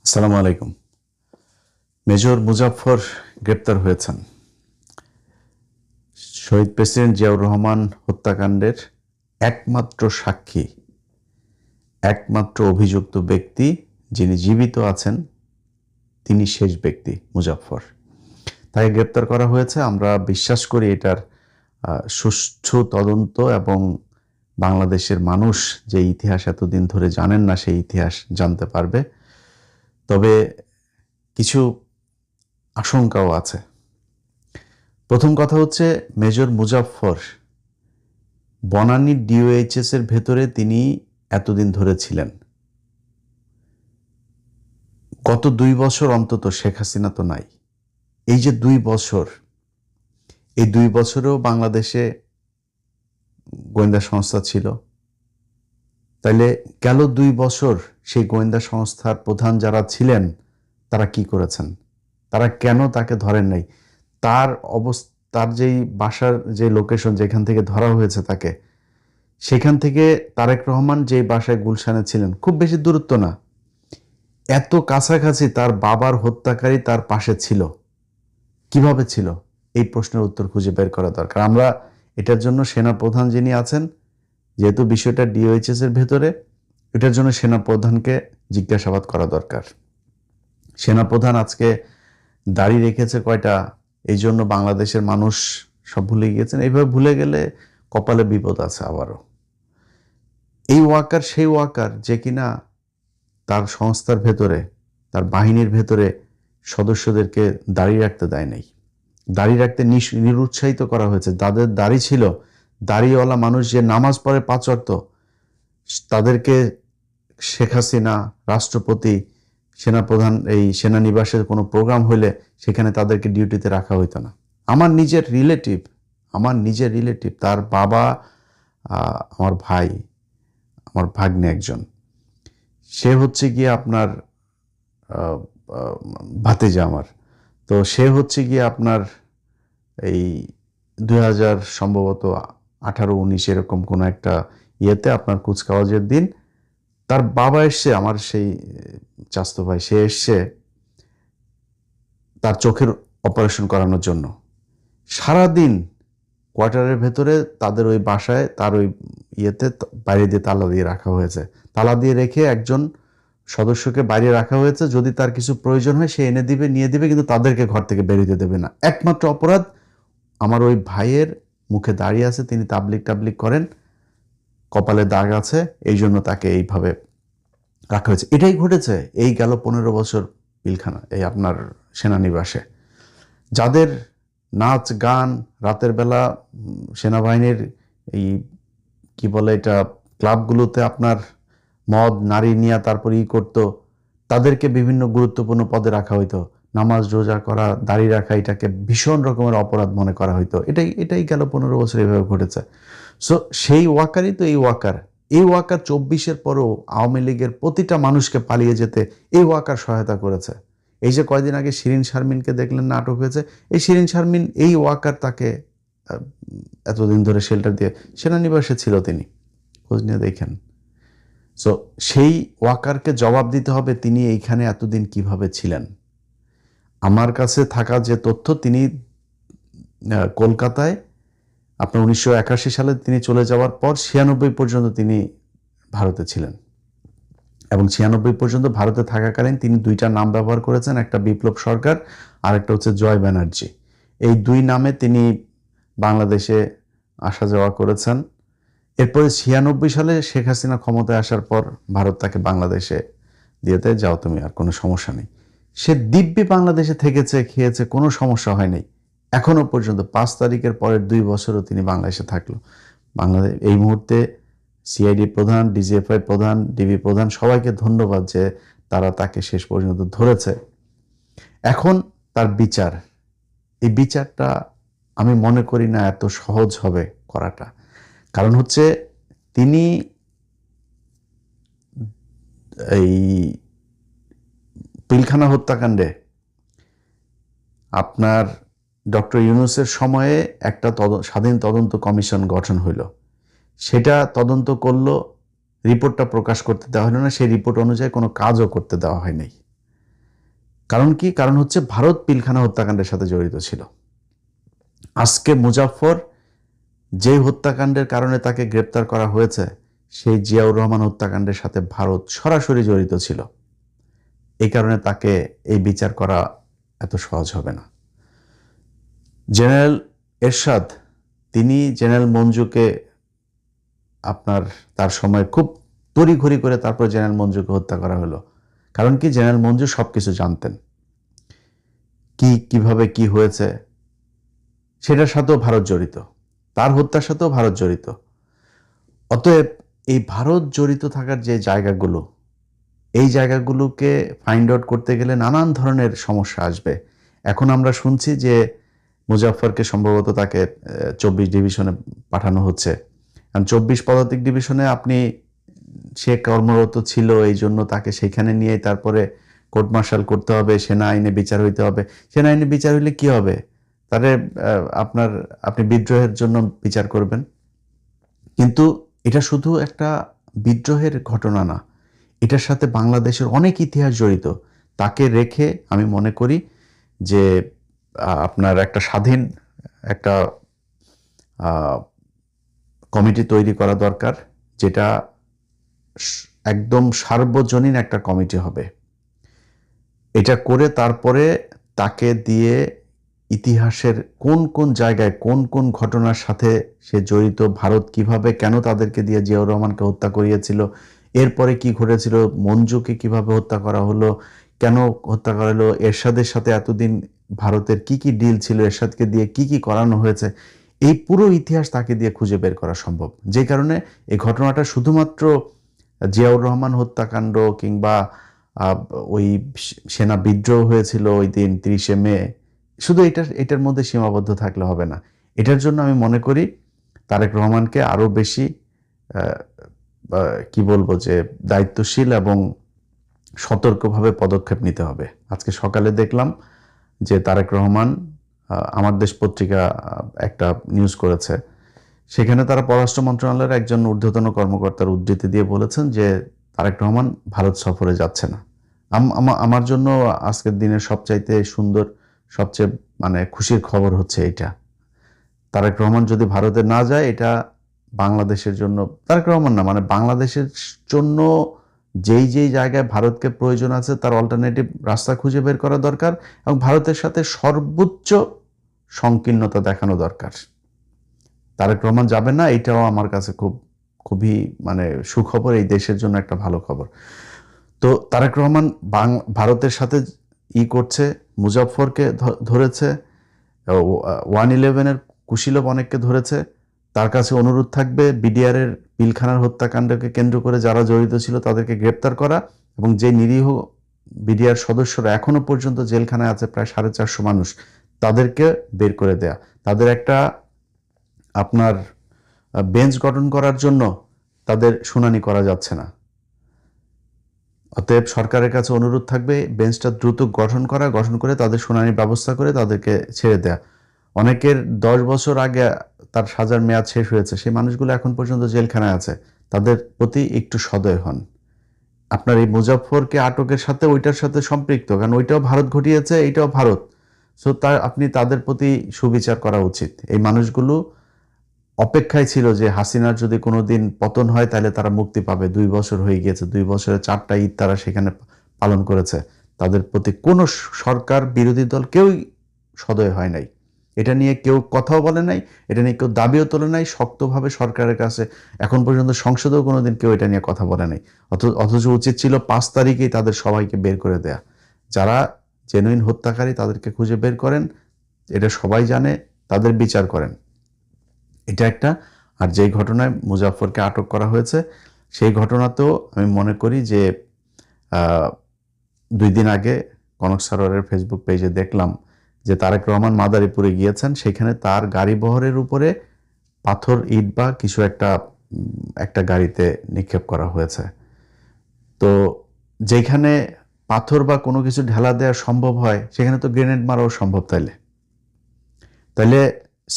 আসসালামু আলাইকুম। মেজর মুজাফফর গ্রেপ্তার হয়েছেন। শহীদ প্রেসিডেন্ট জিয়াউর রহমান হত্যাকাণ্ডের একমাত্র সাক্ষী, একমাত্র অভিযুক্ত ব্যক্তি যিনি জীবিত আছেন, তিনি শেষ ব্যক্তি মুজাফফর। তাকে গ্রেপ্তার করা হয়েছে। আমরা বিশ্বাস করি এটার সুষ্ঠু তদন্ত এবং বাংলাদেশের মানুষ যে ইতিহাস এতদিন ধরে জানেন না সেই ইতিহাস জানতে পারবে। তবে কিছু আশঙ্কাও আছে। প্রথম কথা হচ্ছে, মেজর মুজাফফর বনানী ডিওএইচএস এর ভেতরে তিনি এতদিন ধরে ছিলেন। গত 2 বছর অন্তত শেখ হাসিনা তো নাই। এই যে 2 বছর, এই 2 বছরেও বাংলাদেশে গোয়েন্দা সংস্থা ছিল। তাইলে গেল 2 বছর সেই গোয়েন্দা সংস্থার প্রধান যারা ছিলেন তারা কি করেছেন? তারা কেন তাকে ধরেন নাই? তার যেই বাসার যে লোকেশন, যেখান থেকে ধরা হয়েছে তাকে, সেখান থেকে তারেক রহমান যে বাসায় গুলশানে ছিলেন, খুব বেশি দূরত্ব না, এত কাছাকাছি তার বাবার হত্যাকারী তার পাশে ছিল। কিভাবে ছিল? এই প্রশ্নের উত্তর খুঁজে বের করা দরকার। আমরা এটার জন্য সেনাপ্রধান যিনি আছেন, যেহেতু বিষয়টা ডিওএইচএস এর ভেতরে, এটার জন্য সেনাপ্রধানকে জিজ্ঞাসাবাদ করা দরকার। সেনাপ্রধান আজকে দাড়ি রেখেছে কয়টা, এই জন্য বাংলাদেশের মানুষ সব ভুলে গিয়েছেন। এইভাবে ভুলে গেলে কপালে বিপদ আছে আবারও। এই ওয়াকার সেই ওয়াকার যে কিনা তার সংস্থার ভেতরে, তার বাহিনীর ভেতরে সদস্যদেরকে দাঁড়িয়ে রাখতে দেয় নাই। দাঁড়িয়ে রাখতে নিরুৎসাহিত করা হয়েছে। তাদের দাড়ি ছিল, দাড়িওয়ালা মানুষ যে নামাজ পড়ে 5 ওয়াক্ত, তাদেরকে শেখ হাসিনা, রাষ্ট্রপতি, সেনাপ্রধান এই সেনানিবাসের কোনো প্রোগ্রাম হইলে সেখানে তাদেরকে ডিউটিতে রাখা হইতো না। আমার নিজের রিলেটিভ, তার বাবা, আমার ভাই, আমার ভাগ্নে একজন, সে হচ্ছে গিয়ে আপনার ভাতিজা আমার। তো সে হচ্ছে গিয়ে আপনার এই 2000 সম্ভবত 18-19 এরকম কোনো একটা ইয়েতে আপনার কুচকাওয়াজের দিন তার বাবা এসছে, আমার সেই চাচতো ভাই, সে এসছে তার চোখের অপারেশন করানোর জন্য। সারাদিন কোয়ার্টারের ভেতরে তাদের ওই বাসায়, তার ওই ইয়েতে বাইরে দিয়ে তালা দিয়ে রাখা হয়েছে। তালা দিয়ে রেখে একজন সদস্যকে বাইরে রাখা হয়েছে, যদি তার কিছু প্রয়োজন হয় সে এনে দিবে, নিয়ে দিবে, কিন্তু তাদেরকে ঘর থেকে বেরোতে দেবে না। একমাত্র অপরাধ আমার ওই ভাইয়ের মুখে দাঁড়িয়ে আছে, তিনি তাবলিক করেন, কপালে দাগ আছে, এই জন্য তাকে এইভাবে রাখা হয়েছে। এটাই ঘটেছে এই গেল 15 বছর পিলখানা, এই আপনার সেনানিবাসে। যাদের নাচ গান, রাতের বেলা সেনাবাহিনীর এই কি বলে এটা, ক্লাবগুলোতে আপনার মদ নারী নিয়ে তারপর করতো, তাদেরকে বিভিন্ন গুরুত্বপূর্ণ পদে রাখা হইতো। নামাজ রোজা করা, দাড়ি রাখা, এটাকে ভীষণ রকমের অপরাধ মনে করা হইতো। এটাই গেল 15 বছর এভাবে ঘটেছে। সো সেই ওয়াকারই তো এই ওয়াকার। এই ওয়াকার 24-এর পরেও আওয়ামী লীগের প্রতিটা মানুষকে পালিয়ে যেতে এই ওয়াকার সহায়তা করেছে। এই যে কয়দিন আগে শিরিন শারমিনকে দেখলেন না, আটক হয়েছে, এই শিরিন শারমিন, এই ওয়াকার তাকে এতদিন ধরে শেল্টার দিয়ে সেনানিবাসে ছিল, তিনি খোঁজ নিয়ে দেখেন। সো সেই ওয়াকারকে জবাব দিতে হবে তিনি এইখানে এতদিন কিভাবে ছিলেন। আমার কাছে থাকা যে তথ্য, তিনি কলকাতায় আপনার 1981 সালে তিনি চলে যাওয়ার পর 96 পর্যন্ত তিনি ভারতে ছিলেন, এবং 96 পর্যন্ত ভারতে থাকাকালীন তিনি 2টা নাম ব্যবহার করেছেন, একটা বিপ্লব সরকার আর একটা হচ্ছে জয় ব্যানার্জি। এই 2 নামে তিনি বাংলাদেশে আসা যাওয়া করেছেন। এরপরে 96 সালে শেখ হাসিনা ক্ষমতায় আসার পর ভারত তাকে বাংলাদেশে দিয়ে দেয়, যাও তুমি, আর কোনো সমস্যা নেই। সে দিব্যি বাংলাদেশে থেকেছে, খেয়েছে, কোনো সমস্যা হয়নি এখনো পর্যন্ত। 5 তারিখের পরের 2 বছরও তিনি বাংলাদেশে থাকলো। বাংলাদেশ এই মুহূর্তে সিআইডি প্রধান, ডিজিএফআই প্রধান, ডিবি প্রধান, সবাইকে ধন্যবাদ যে তারা তাকে শেষ পর্যন্ত ধরেছে। এখন তার বিচার, এই বিচারটা আমি মনে করি না এত সহজ হবে করাটা। কারণ হচ্ছে তিনি এই পিলখানা হত্যাকাণ্ডে আপনার ডক্টর ইউনূসের সময়ে একটা স্বাধীন তদন্ত কমিশন গঠন হইল, সেটা তদন্ত করলো, রিপোর্টটা প্রকাশ করতে দেওয়া হলো না, সেই রিপোর্ট অনুযায়ী কোনো কাজও করতে দেওয়া হয় নাই। কারণ কি? কারণ হচ্ছে ভারত পিলখানা হত্যাকাণ্ডের সাথে জড়িত ছিল। আজকে মুজাফফর যে হত্যাকাণ্ডের কারণে তাকে গ্রেপ্তার করা হয়েছে, সেই জিয়াউর রহমান হত্যাকাণ্ডের সাথে ভারত সরাসরি জড়িত ছিল। এই কারণে তাকে এই বিচার করা এত সহজ হবে না। জেনারেল এরশাদ, তিনি জেনারেল মঞ্জুকে তার সময় খুব তড়িঘড়ি করে তারপর জেনারেল মঞ্জুকে হত্যা করা হলো। কারণ কি? জেনারেল মঞ্জু সবকিছু জানতেন, কিভাবে কি হয়েছে সেটার সাথেও ভারত জড়িত, তার হত্যার সাথেও ভারত জড়িত। অতএব এই ভারত জড়িত থাকার যে জায়গাগুলো, এই জায়গাগুলোকে ফাইন্ড আউট করতে গেলে নানান ধরনের সমস্যা আসবে। এখন আমরা শুনছি যে মুজাফফরকে সম্ভবত তাকে 24 ডিভিশনে পাঠানো হচ্ছে। কারণ 24 পদাতিক ডিভিশনে সে কর্মরত ছিল, এই জন্য তাকে সেখানে নিয়ে তারপরে কোর্ট মার্শাল করতে হবে, সেনা আইনে বিচার হইতে হবে। সেনা আইনে বিচার হইলে কি হবে? তারে আপনি বিদ্রোহের জন্য বিচার করবেন। কিন্তু এটা শুধু একটা বিদ্রোহের ঘটনা না, এটার সাথে বাংলাদেশের অনেক ইতিহাস জড়িত। তাকে রেখে আমি মনে করি যে আপনার একটা স্বাধীন একটা কমিটি তৈরি করা দরকার, যেটা একদম সার্বজনীন একটা কমিটি হবে। এটা করে তারপরে তাকে দিয়ে ইতিহাসের কোন কোন জায়গায় কোন কোন ঘটনার সাথে সে জড়িত, ভারত কিভাবে কেন তাদেরকে দিয়ে জিয়াউর রহমানকে হত্যা করিয়েছিল, এরপরে কি ঘটেছিল, মঞ্জুকে কিভাবে হত্যা করা হলো, কেন হত্যা করা হলো, এরশাদের সাথে এতদিন ভারতের কি কি ডিল ছিল, এরশাদকে দিয়ে কি কি করানো হয়েছে, এই পুরো ইতিহাস তাকে দিয়ে খুঁজে বের করা সম্ভব। যে কারণে এই ঘটনাটা শুধুমাত্র জিয়াউর রহমান হত্যাকাণ্ড কিংবা ওই সেনা বিদ্রোহ হয়েছিল ওই দিন 30শে মে, শুধু এটার মধ্যে সীমাবদ্ধ থাকলে হবে না। এটার জন্য আমি মনে করি তারেক রহমানকে আরো বেশি কি বলবো যে দায়িত্বশীল এবং সতর্কভাবে পদক্ষেপ নিতে হবে। আজকে সকালে দেখলাম যে তারেক রহমান, আমার দেশ পত্রিকা একটা নিউজ করেছে, সেখানে তারা পররাষ্ট্র মন্ত্রণালয়ের একজন ঊর্ধ্বতন কর্মকর্তার উদ্ধৃতি দিয়ে বলেছেন যে তারেক রহমান ভারত সফরে যাচ্ছে না। আমার জন্য আজকের দিনের সবচাইতে সুন্দর, সবচেয়ে খুশির খবর হচ্ছে এইটা। তারেক রহমান যদি ভারতে না যায়, এটা বাংলাদেশের জন্য, তারেক রহমান না বাংলাদেশের জন্য যেই যেই জায়গায় ভারতকে প্রয়োজন আছে তার অল্টারনেটিভ রাস্তা খুঁজে বের করা দরকার, এবং ভারতের সাথে সর্বোচ্চ সংকীর্ণতা দেখানো দরকার। তারেক রহমান যাবেন না, এটাও আমার কাছে খুবই সুখবর, এই দেশের জন্য একটা ভালো খবর। তো তারেক রহমান ভারতের সাথে করছে, মুজাফফরকে ধরেছে, 111-এর কুশীলব অনেককে ধরেছে। তার কাছে অনুরোধ থাকবে বিডিআর এর পিলখানার হত্যাকাণ্ডকে কেন্দ্র করে যারা জড়িত ছিল তাদেরকে গ্রেপ্তার করা, এবং যে নিরীহ বিডিআর সদস্যরা এখনো পর্যন্ত জেলখানায় আছে, প্রায় 450 মানুষ, তাদেরকে বের করে দেয়া। তাদের একটা বেঞ্চ গঠন করার জন্য তাদের শুনানি করা যাচ্ছে না। অতএব সরকারের কাছে অনুরোধ থাকবে বেঞ্চটা দ্রুত গঠন করে তাদের শুনানির ব্যবস্থা করে তাদেরকে ছেড়ে দেয়া। অনেকের 10 বছর আগে তার সাজার মেয়াদ শেষ হয়েছে, সেই মানুষগুলো এখন পর্যন্ত জেলখানায় আছে, তাদের প্রতি একটু সদয় হন। আপনার এই মুজাফফরকে আটকের সাথে ওইটার সাথে সম্পৃক্ত, কারণ ওইটাও ভারত ঘটিয়েছে, এইটাও ভারত। সো আপনি তাদের প্রতি সুবিচার করা উচিত। এই মানুষগুলো অপেক্ষায় ছিল যে হাসিনার যদি কোনোদিন পতন হয় তাহলে তারা মুক্তি পাবে। 2 বছর হয়ে গিয়েছে, 2 বছরে 4টা ঈদ তারা সেখানে পালন করেছে। তাদের প্রতি কোনো সরকার বিরোধী দল কেউই সদয় হয় নাই, এটা নিয়ে কেউ কথাও বলে নাই, এটা নিয়ে কেউ দাবিও তোলে নাই শক্তভাবে সরকারের কাছে। এখন পর্যন্ত সংসদেও কোনোদিন কেউ এটা নিয়ে কথা বলে নাই। অথচ উচিত ছিল 5 তারিখেই তাদের সবাইকে বের করে দেয়া। যারা জেনুইন হত্যাকারী তাদেরকে খুঁজে বের করেন, এটা সবাই জানে, তাদের বিচার করেন। এটা একটা। আর যেই ঘটনায় মুজাফফরকে আটক করা হয়েছে, সেই ঘটনাতেও আমি মনে করি যে 2 দিন আগে কনক সারোয়ারের ফেসবুক পেজে দেখলাম যে তারেক রহমান মাদারীপুরে গিয়েছেন, সেখানে তার গাড়ি বহরের উপরে পাথর, ইট বা কিছু একটা গাড়িতে নিক্ষেপ করা হয়েছে। তো যেখানে পাথর বা কোনো কিছু ঢেলা দেওয়া সম্ভব হয়, সেখানে তো গ্রেনেড মারাও সম্ভব। তাইলে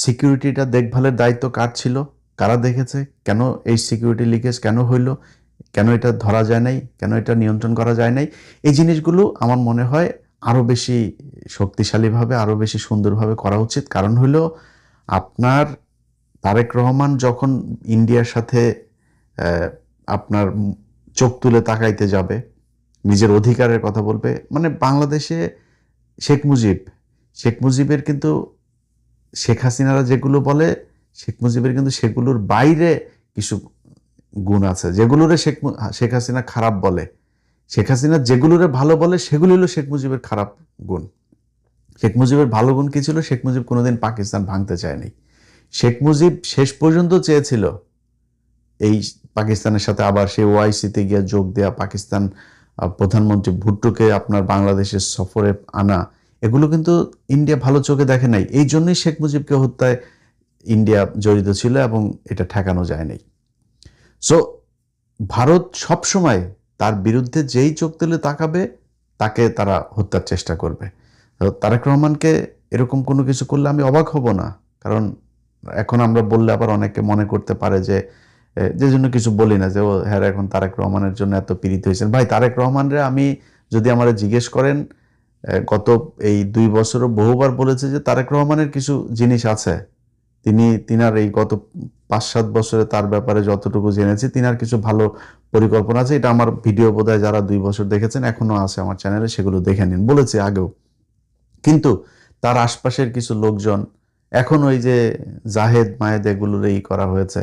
সিকিউরিটিটা দেখভালের দায়িত্ব কার ছিল, কারা দেখেছে, কেন এই সিকিউরিটি লিকেজ কেন হইল, কেন এটা ধরা যায় নাই, কেন এটা নিয়ন্ত্রণ করা যায় নাই, এই জিনিসগুলো আমার মনে হয় আরও বেশি শক্তিশালীভাবে, আরও বেশি সুন্দরভাবে করা উচিত। কারণ হলো আপনার তারেক রহমান যখন ইন্ডিয়ার সাথে আপনার চোখ তুলে তাকাইতে যাবে, নিজের অধিকারের কথা বলবে, মানে বাংলাদেশে শেখ মুজিবের কিন্তু শেখ হাসিনারা যেগুলো বলে, শেখ মুজিবের কিন্তু সেগুলোর বাইরে কিছু গুণ আছে যেগুলোরে শেখ হাসিনা খারাপ বলে। শেখ হাসিনা যেগুলোরে ভালো বলে সেগুলো হলো শেখ মুজিবের খারাপ গুণ। শেখ মুজিবের ভালো গুণ কি ছিল? শেখ মুজিব কোনোদিন পাকিস্তান ভাঙতে চায়নি। শেখ মুজিব শেষ পর্যন্ত চেয়েছিল এই পাকিস্তানের সাথে আবার সেই ওআইসিতে গিয়ে যোগ দেয়া, পাকিস্তান প্রধানমন্ত্রী ভুট্টোকে আপনার বাংলাদেশের সফরে আনা, এগুলো কিন্তু ইন্ডিয়া ভালো চোখে দেখে নাই। এই জন্যই শেখ মুজিবকে হত্যায় ইন্ডিয়া জড়িত ছিল এবং এটা ঠেকানো যায় নাই। সো ভারত সবসময় তার বিরুদ্ধে যেই চোখ তুলে তাকাবে তাকে তারা হত্যার চেষ্টা করবে। তারেক রহমানকে এরকম কোনো কিছু করলে আমি অবাক হব না। কারণ এখন আমরা বললে আবার অনেকে মনে করতে পারে যে জন্য কিছু বলি না, যে ও হ্যাঁ এখন তারেক রহমানের জন্য এত পীড়িত হয়েছেন। ভাই, তারেক রহমানরে আমি যদি আমারে জিজ্ঞেস করেন, গত এই 2 বছরও বহুবার বলেছে যে তারেক রহমানের কিছু জিনিস আছে, তিনার এই গত 5-7 বছরে তার ব্যাপারে যতটুকু জেনেছি, তিনার কিছু ভালো পরিকল্পনা আছে। এটা আমার ভিডিও বোধহয় যারা 2 বছর দেখেছেন এখনো আছে আমার চ্যানেলে, সেগুলো দেখে নিন, বলেছি আগেও। কিন্তু তার আশপাশের কিছু লোকজন এখন ওই যে জাহেদ মায়েদ এগুলোর এই করা হয়েছে,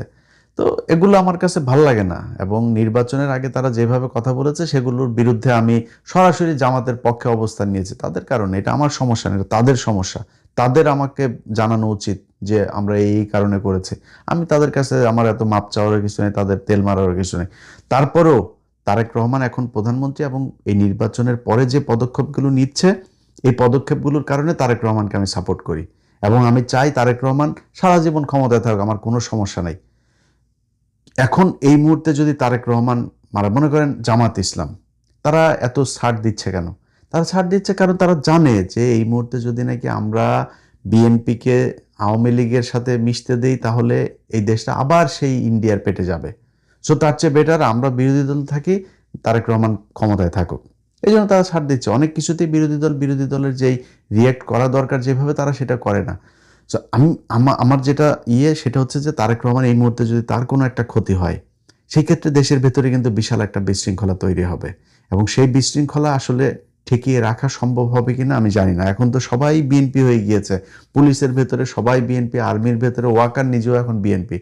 তো এগুলো আমার কাছে ভালো লাগে না। এবং নির্বাচনের আগে তারা যেভাবে কথা বলেছে সেগুলোর বিরুদ্ধে আমি সরাসরি জামাতের পক্ষে অবস্থান নিয়েছি। তাদের কারণে, এটা আমার সমস্যা না, এটা তাদের সমস্যা। তাদের আমাকে জানানো উচিত যে আমরা এই কারণে করেছি। আমি তাদের কাছে আমার এত মাপ চাওয়ার কিছু নেই, তাদের তেল মারার কিছু নেই। তারপরেও তারেক রহমান এখন প্রধানমন্ত্রী এবং এই নির্বাচনের পরে যে পদক্ষেপগুলো নিচ্ছে, এই পদক্ষেপগুলোর কারণে তারেক রহমানকে আমি সাপোর্ট করি এবং আমি চাই তারেক রহমান সারা জীবন ক্ষমতায় থাকুক, আমার কোনো সমস্যা নাই। এখন এই মুহূর্তে যদি তারেক রহমান মনে করেন জামাত ইসলাম, তারা এত ছাড় দিচ্ছে কেন? তারা ছাড় দিচ্ছে কারণ তারা জানে যে এই মুহূর্তে যদি নাকি আমরা বিএনপিকে আওয়ামী লীগের সাথে মিশতে দেই তাহলে এই দেশটা আবার সেই ইন্ডিয়ার পেটে যাবে। সো তার চেয়ে বেটার আমরা বিরোধী দল থাকি, তারেক রহমান ক্ষমতায় থাকুক। এই জন্য তারা ছাড় দিচ্ছে। অনেক কিছুতেই বিরোধী দলের যেই রিয়্যাক্ট করা দরকার যেভাবে, তারা সেটা করে না। সো আমার যেটা সেটা হচ্ছে যে তারেক রহমান এই মুহূর্তে যদি তার কোনো একটা ক্ষতি হয়, সেই ক্ষেত্রে দেশের ভেতরে কিন্তু বিশাল একটা বিশৃঙ্খলা তৈরি হবে এবং সেই বিশৃঙ্খলা আসলে ঠেকিয়ে রাখা সম্ভব হবে কিনা আমি জানি না। এখন তো সবাই বিএনপি হয়ে গিয়েছে, পুলিশের ভেতরে সবাই বিএনপি, আর্মির ভেতরে ওয়াকার নিজেও এখন বিএনপি।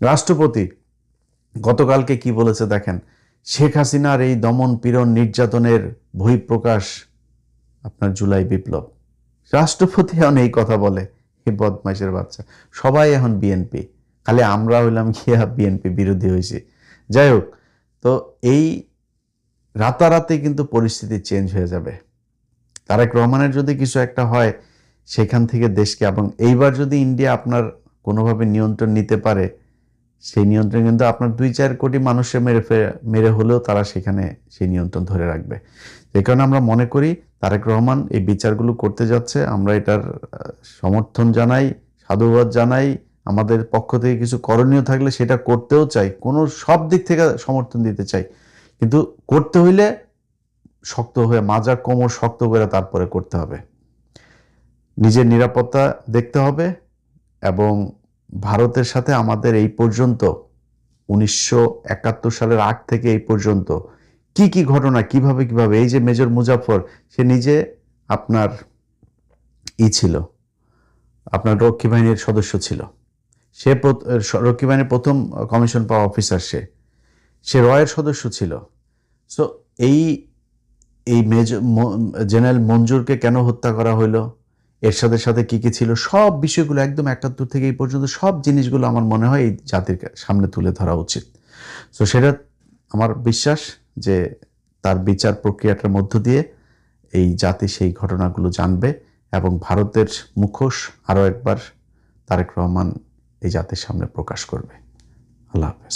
রাষ্ট্রপতি গতকালকে কি বলেছে দেখেন, শেখ হাসিনার এই দমন পীড়ন নির্যাতনের বহিঃপ্রকাশ আপনার জুলাই বিপ্লব। রাষ্ট্রপতি এখন এই কথা বলে, এই বদমাইশের বাচ্চা। সবাই এখন বিএনপি, খালি আমরা হইলাম গিয়া বিএনপি বিরোধী হয়েছি। যাই হোক, তো এই রাতারাতি কিন্তু পরিস্থিতি চেঞ্জ হয়ে যাবে। তারেক রহমানের যদি কিছু একটা হয় সেখান থেকে দেশকে, এবং এইবার যদি ইন্ডিয়া আপনার কোনোভাবে নিয়ন্ত্রণ নিতে পারে, সেই নিয়ন্ত্রণ কিন্তু আপনার 2-4 কোটি মানুষে মেরে হলেও তারা সেখানে সেই নিয়ন্ত্রণ ধরে রাখবে। যে কারণে আমরা মনে করি তারেক রহমান এই বিচারগুলো করতে যাচ্ছে, আমরা এটার সমর্থন জানাই, সাধুবাদ জানাই। আমাদের পক্ষ থেকে কিছু করণীয় থাকলে সেটা করতেও চাই, সব দিক থেকে সমর্থন দিতে চাই। কিন্তু করতে হইলে শক্ত হয়ে, মাজা কোমর শক্ত করে তারপরে করতে হবে। নিজের নিরাপত্তা দেখতে হবে এবং ভারতের সাথে আমাদের এই পর্যন্ত 1971 সালের আগ থেকে এই পর্যন্ত কি কি ঘটনা, কিভাবে এই যে মেজর মুজাফর, সে নিজে আপনার ছিল, আপনার রক্ষী বাহিনীর সদস্য ছিল। সে রক্ষী বাহিনীর প্রথম কমিশন পাওয়া অফিসার, সে রয়ের সদস্য ছিল। সো এই মেজর জেনারেল মঞ্জুরকে কেন হত্যা করা হইলো, এর সাথে কি কি ছিল, সব বিষয়গুলো একদম 71 থেকে এই পর্যন্ত সব জিনিসগুলো আমার মনে হয় এই জাতির সামনে তুলে ধরা উচিত। সো সেটা আমার বিশ্বাস যে তার বিচার প্রক্রিয়াটার মধ্য দিয়ে এই জাতি সেই ঘটনাগুলো জানবে এবং ভারতের মুখোশ আরও একবার তারেক রহমান এই জাতির সামনে প্রকাশ করবে। আল্লাহ হাফেজ।